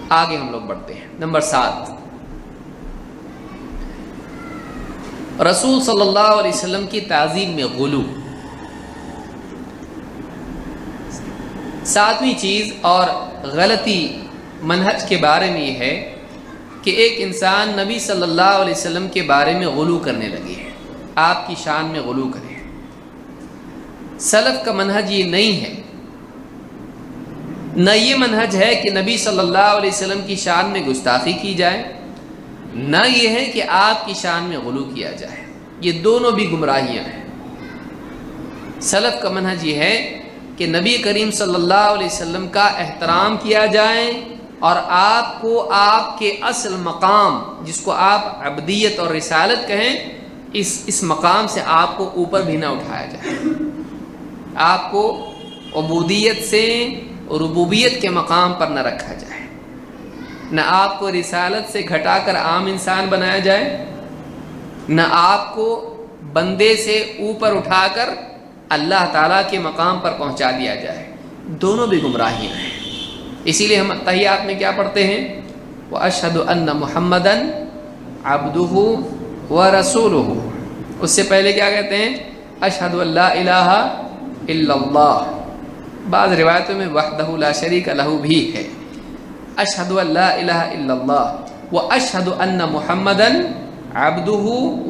آگے ہم لوگ بڑھتے ہیں۔ نمبر 7، رسول صلی اللہ علیہ وسلم کی تعظیم میں غلو۔ 7ویں چیز اور غلطی منہج کے بارے میں یہ ہے کہ ایک انسان نبی صلی اللہ علیہ وسلم کے بارے میں غلو کرنے لگے ہے، آپ کی شان میں غلو کرے۔ سلف کا منہج یہ نہیں ہے، نہ یہ منہج ہے کہ نبی صلی اللہ علیہ وسلم کی شان میں گستاخی کی جائے، نہ یہ ہے کہ آپ کی شان میں غلو کیا جائے۔ یہ دونوں بھی گمراہیاں ہیں۔ سلف کا منہج یہ ہے کہ نبی کریم صلی اللہ علیہ وسلم کا احترام کیا جائے اور آپ کو آپ کے اصل مقام، جس کو آپ عبدیت اور رسالت کہیں، اس مقام سے آپ کو اوپر بھی نہ اٹھایا جائے۔ آپ کو عبودیت سے ربوبیت کے مقام پر نہ رکھا جائے، نہ آپ کو رسالت سے گھٹا کر عام انسان بنایا جائے، نہ آپ کو بندے سے اوپر اٹھا کر اللہ تعالیٰ کے مقام پر پہنچا دیا جائے۔ دونوں بھی گمراہیاں ہیں۔ اسی لیے ہم تحیات میں کیا پڑھتے ہیں؟ وَأَشْهَدُ أَنَّ مُحَمَّدًا عَبْدُهُ وَرَسُولُهُ۔ اس سے پہلے کیا کہتے ہیں؟ أَشْهَدُ أَن لَا إِلَٰهَ إِلَّا اللَّهُ۔ بعض روایتوں میں وحدہ لا شریک لہ بھی ہے۔ أَشْهَدُ أَن لَا إِلَٰهَ إِلَّا اللَّهُ وَأَشْهَدُ أَنَّ مُحَمَّدًا عَبْدُهُ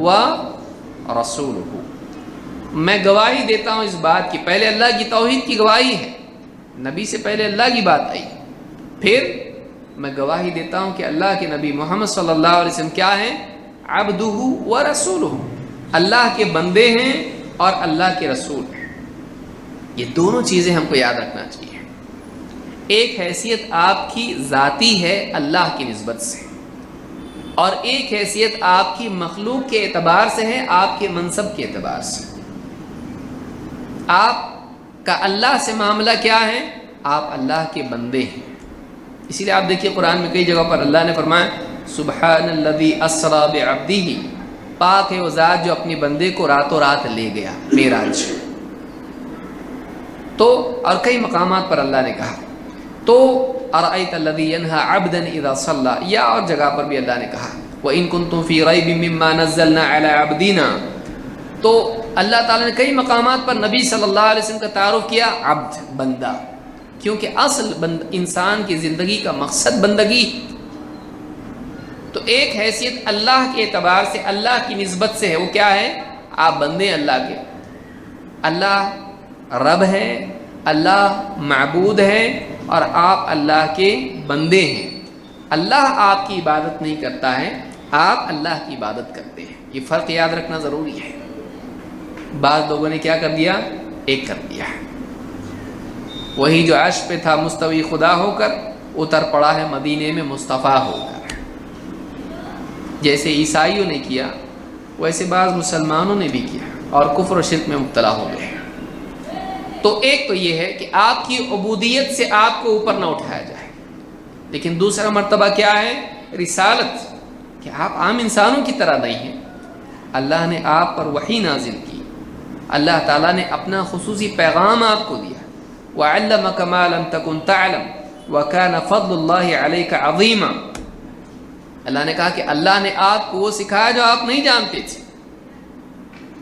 وَرَسُولُهُ۔ میں گواہی دیتا ہوں اس بات کی، پہلے اللہ کی توحید کی گواہی ہے، نبی سے پہلے اللہ کی بات آئی، پھر میں گواہی دیتا ہوں کہ اللہ کے نبی محمد صلی اللہ علیہ وسلم کیا ہیں؟ عبدہ و رسولہ، اللہ کے بندے ہیں اور اللہ کے رسول ہیں۔ یہ دونوں چیزیں ہم کو یاد رکھنا چاہیے۔ ایک حیثیت آپ کی ذاتی ہے اللہ کی نسبت سے، اور ایک حیثیت آپ کی مخلوق کے اعتبار سے ہے، آپ کے منصب کے اعتبار سے۔ آپ کا اللہ سے معاملہ کیا ہے؟ آپ اللہ کے بندے ہیں۔ اسی لیے آپ دیکھیے قرآن میں کئی جگہ پر اللہ نے فرمایا سبحان الذی اسری بعبدہ، پاک ہے وہ ذات جو اپنے بندے کو راتوں رات لے گیا، معراج۔ تو اور کئی مقامات پر اللہ نے کہا تو ارأیت الذی ینہی عبدا اذا صلی، یا اور جگہ پر بھی اللہ نے کہا وَإِن كُنتُم فِي رَيْبٍ مِّمَّا نَزَّلْنَا عَلَىٰ عَبْدِنَا۔ تو اللہ تعالیٰ نے کئی مقامات پر نبی صلی اللہ علیہ وسلم کا تعارف کیا عبد، بندہ، کیونکہ اصل انسان کی زندگی کا مقصد بندگی۔ تو ایک حیثیت اللہ کے اعتبار سے، اللہ کی نسبت سے ہے، وہ کیا ہے؟ آپ بندے اللہ کے، اللہ رب ہے، اللہ معبود ہے اور آپ اللہ کے بندے ہیں۔ اللہ آپ کی عبادت نہیں کرتا ہے، آپ اللہ کی عبادت کرتے ہیں۔ یہ فرق یاد رکھنا ضروری ہے۔ بعض لوگوں نے کیا کر دیا؟ ایک کر دیا ہے۔ وہی جو عرش پہ تھا مستوی خدا ہو کر، اتر پڑا ہے مدینے میں مصطفیٰ ہو کر۔ جیسے عیسائیوں نے کیا ویسے بعض مسلمانوں نے بھی کیا اور کفر و شرک میں مبتلا ہو گئے۔ تو ایک تو یہ ہے کہ آپ کی عبودیت سے آپ کو اوپر نہ اٹھایا جائے، لیکن دوسرا مرتبہ کیا ہے؟ رسالت، کہ آپ عام انسانوں کی طرح نہیں ہیں۔ اللہ نے آپ پر وحی نازل کی، اللہ تعالیٰ نے اپنا خصوصی پیغام آپ کو دیا، وَعَلَّمَكَ مَا لَمْ تَكُنْ تَعْلَمْ وَكَانَ فَضْلُ اللَّهِ عَلَيْكَ عَظِيمًا۔ اللہ نے کہا کہ اللہ نے آپ کو وہ سکھایا جو آپ نہیں جانتے تھے،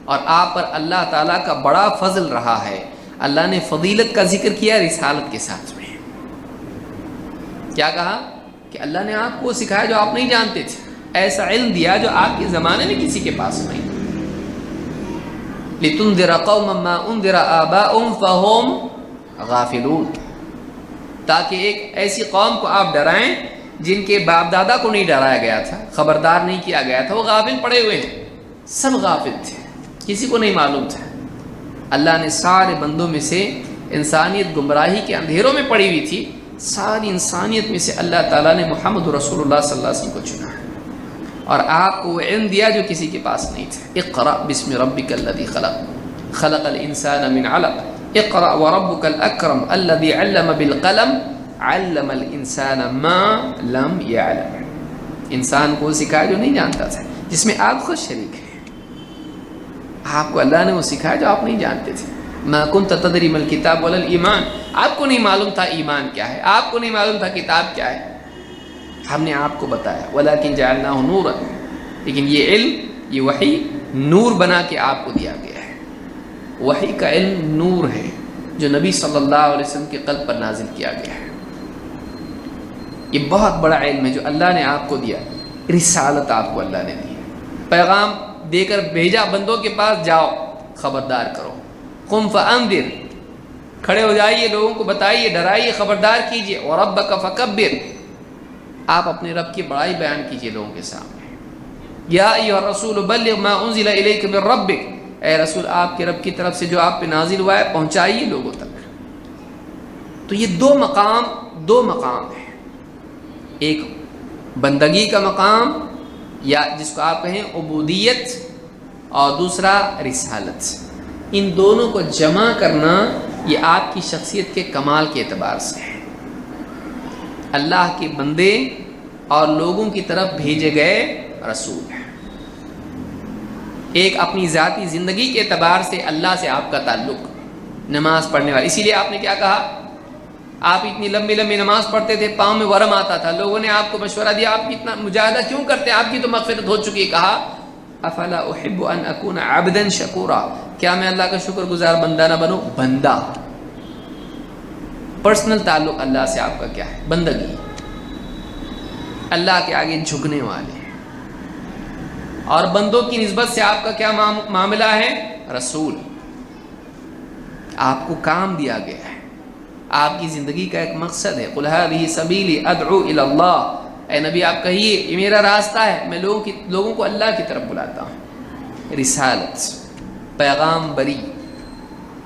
اور آپ پر اللہ تعالیٰ کا بڑا فضل رہا ہے۔ اللہ نے فضیلت کا ذکر کیا رسالت کے ساتھ میں۔ کیا کہا؟ کہ اللہ نے آپ کو سکھایا جو آپ نہیں جانتے تھے، ایسا علم دیا جو آپ کے زمانے میں کسی کے پاس نہیں۔ لِتُنذِرَ قَوْمًا مَّا أُنذِرَ آبَاؤُهُمْ فَهُمْ غَافِلُونَ، تاکہ ایک ایسی قوم کو آپ ڈرائیں جن کے باپ دادا کو نہیں ڈرایا گیا تھا، خبردار نہیں کیا گیا تھا، وہ غافل پڑے ہوئے ہیں، سب غافل تھے، کسی کو نہیں معلوم تھا۔ اللہ نے سارے بندوں میں سے، انسانیت گمراہی کے اندھیروں میں پڑی ہوئی تھی، ساری انسانیت میں سے اللہ تعالیٰ نے محمد رسول اللہ صلی اللہ علیہ وسلم کو چنا اور آپ کو وہ علم دیا جو کسی کے پاس نہیں تھا۔ اقرأ بسم ربک الذی خلق، خلق الانسان من علق، اقرأ وربک الاکرم الذی علم بالقلم، علم الانسان ما لم يعلم۔ انسان کو سکھایا جو نہیں جانتا تھا، جس میں آپ خود شریک ہیں۔ آپ کو اللہ نے وہ سکھایا جو آپ نہیں جانتے تھے۔ ما کنت تدری ما الکتاب ولا الایمان، آپ کو نہیں معلوم تھا ایمان کیا ہے، آپ کو نہیں معلوم تھا کتاب کیا ہے، ہم نے آپ کو بتایا ولیکن جعلناہ نورا، لیکن یہ علم، یہ وحی نور بنا کے آپ کو دیا گیا ہے۔ وحی کا علم نور ہے جو نبی صلی اللہ علیہ وسلم کے قلب پر نازل کیا گیا ہے۔ یہ بہت بڑا علم ہے جو اللہ نے آپ کو دیا۔ رسالت آپ کو اللہ نے دی، پیغام دے کر بھیجا بندوں کے پاس، جاؤ خبردار کرو۔ قم فانذر، کھڑے ہو جائیے، لوگوں کو بتائیے، ڈرائیے، خبردار کیجیے۔ وربک فکبر، آپ اپنے رب کی بڑائی بیان کیجیے لوگوں کے سامنے۔ یا ایھا الرسول بلغ ما انزل الیک من ربک، اے رسول آپ کے رب کی طرف سے جو آپ پہ نازل ہوا ہے پہنچائیے لوگوں تک۔ تو یہ دو مقام ہیں، ایک بندگی کا مقام یا جس کو آپ کہیں عبودیت، اور دوسرا رسالت۔ ان دونوں کو جمع کرنا یہ آپ کی شخصیت کے کمال کے اعتبار سے ہے۔ اللہ کے بندے اور لوگوں کی طرف بھیجے گئے رسول ہیں۔ ایک اپنی ذاتی زندگی کے اعتبار سے اللہ سے آپ کا تعلق، نماز پڑھنے والے، اسی لیے آپ نے کیا کہا، آپ اتنی لمبی نماز پڑھتے تھے، پاؤں میں ورم آتا تھا، لوگوں نے آپ کو مشورہ دیا آپ اتنا مجاہدہ کیوں کرتے، آپ کی تو مغفرت ہو چکی ہے۔ کہا افلا احب ان اکون عبدا شکورا، کیا میں اللہ کا شکر گزار بندہ نہ بنوں؟ بندہ، پرسنل تعلق اللہ سے آپ کا کیا ہے؟ بندگی، اللہ کے آگے جھکنے والے، اور بندوں کی نسبت سے آپ کا کیا معاملہ ہے؟ رسول، آپ کو کام دیا گیا ہے، آپ کی زندگی کا ایک مقصد ہے۔ قل ھذہ سبیلی ادعو الی اللہ، اے نبی آپ کہیے یہ میرا راستہ ہے، میں لوگوں کو اللہ کی طرف بلاتا ہوں۔ رسالت، پیغام بری،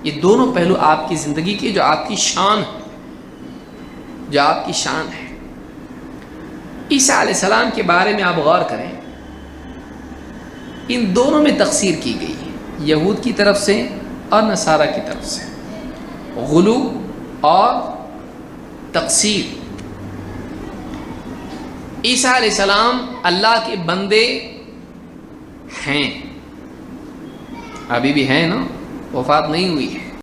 یہ دونوں پہلو آپ کی زندگی کے جو آپ کی شان ہے، عیسیٰ علیہ السلام کے بارے میں آپ غور کریں، ان دونوں میں تقصیر کی گئی ہے، یہود کی طرف سے اور نصارہ کی طرف سے، غلو اور تقصیر۔ عیسیٰ علیہ السلام اللہ کے بندے ہیں، ابھی بھی ہیں نا، وفات نہیں ہوئی ہے۔